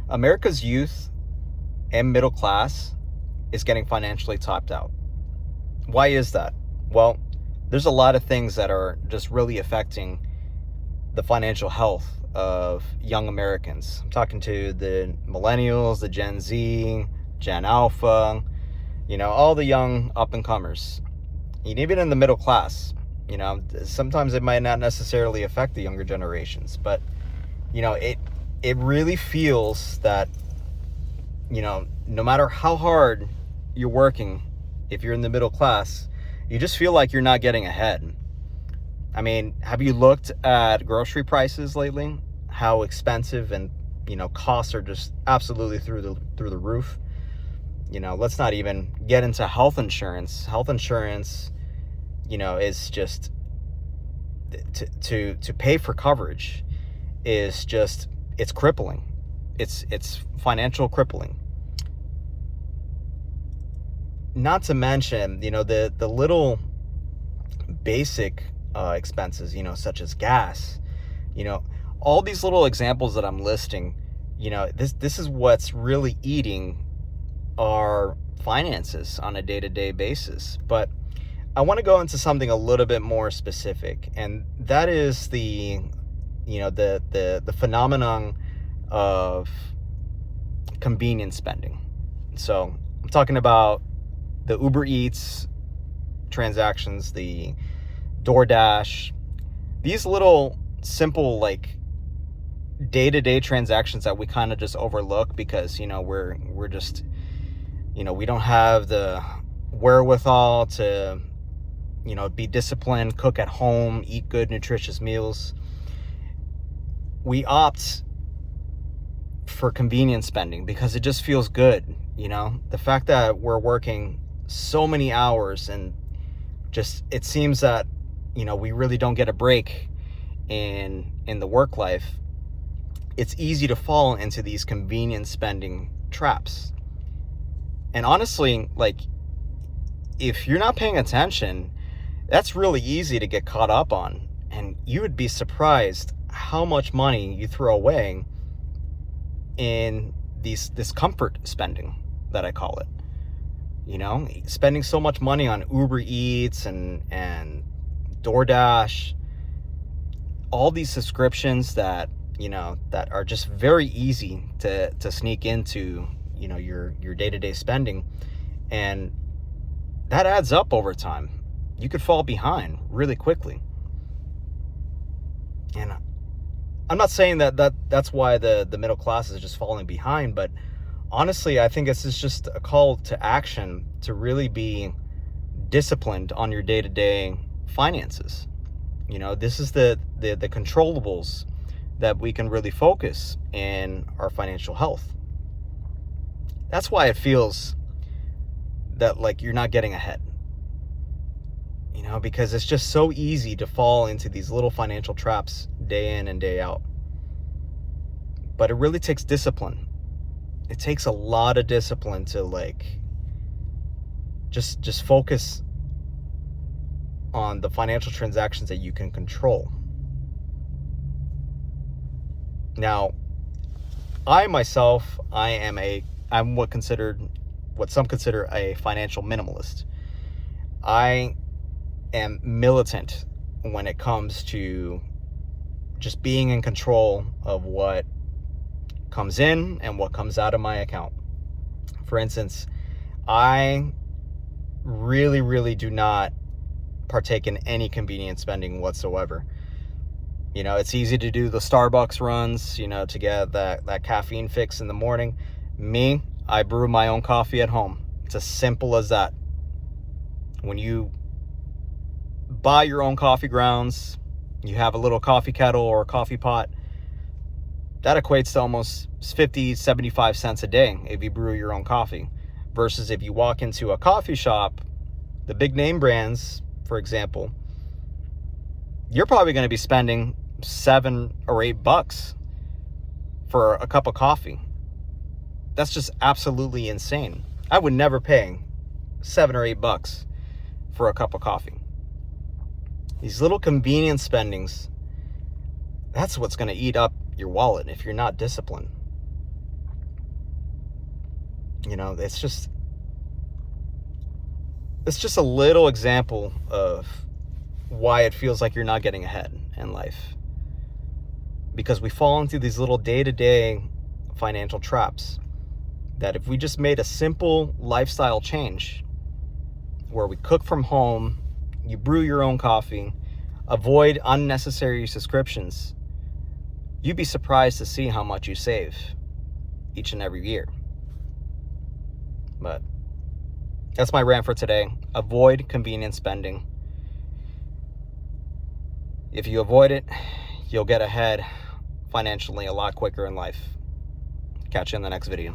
America's youth and middle class is getting financially topped out. Why is that? Well, there's a lot of things that are just really affecting the financial health of young Americans. I'm talking to the millennials, the Gen Z, Gen Alpha, all the young up and comers, and even in the middle class. Sometimes it might not necessarily affect the younger generations, but it really feels that no matter how hard you're working, if you're in the middle class, you just feel like you're not getting ahead. I mean, have you looked at grocery prices lately? How expensive and costs are just absolutely through the roof. Let's not even get into health insurance. Health insurance, is just to pay for coverage is just, it's crippling. It's financial crippling. Not to mention, the little basic expenses, such as gas, all these little examples that I'm listing, this is what's really eating our finances on a day-to-day basis. But I want to go into something a little bit more specific, and that is the phenomenon of convenience spending. So I'm talking about the Uber Eats transactions, the DoorDash, these little simple day-to-day transactions that we kind of just overlook because we're just we don't have the wherewithal to be disciplined, cook at home, eat good nutritious meals. We opt for convenience spending because it just feels good. The fact that we're working so many hours and just it seems that we really don't get a break in the work life. It's easy to fall into these convenience spending traps. And honestly, if you're not paying attention, that's really easy to get caught up on. And you would be surprised how much money you throw away in this comfort spending that I call it. Spending so much money on Uber Eats and DoorDash, all these subscriptions that that are just very easy to sneak into your day-to-day spending, and that adds up over time. You could fall behind really quickly. And I'm not saying that's why the middle class is just falling behind, but honestly, I think it's just a call to action to really be disciplined on your day-to-day finances. This is the controllables that we can really focus in our financial health. That's why it feels that you're not getting ahead. Because it's just so easy to fall into these little financial traps day in and day out. But it really takes discipline. It takes a lot of discipline to just focus on the financial transactions that you can control. Now, I'm what some consider a financial minimalist. I am militant when it comes to just being in control of what comes in and what comes out of my account. For instance, I really, really do not partake in any convenience spending whatsoever. It's easy to do the Starbucks runs, to get that caffeine fix in the morning. Me, I brew my own coffee at home. It's as simple as that. When you buy your own coffee grounds, you have a little coffee kettle or a coffee pot, that equates to almost 50, 75 cents a day if you brew your own coffee. Versus if you walk into a coffee shop, the big name brands, for example, you're probably going to be spending $7 or $8 for a cup of coffee. That's just absolutely insane. I would never pay $7 or $8 for a cup of coffee. These little convenience spendings, that's what's going to eat up your wallet if you're not disciplined. It's just a little example of why it feels like you're not getting ahead in life. Because we fall into these little day-to-day financial traps that if we just made a simple lifestyle change where we cook from home, you brew your own coffee, avoid unnecessary subscriptions, you'd be surprised to see how much you save each and every year. But that's my rant for today. Avoid convenience spending. If you avoid it, you'll get ahead financially a lot quicker in life. Catch you in the next video.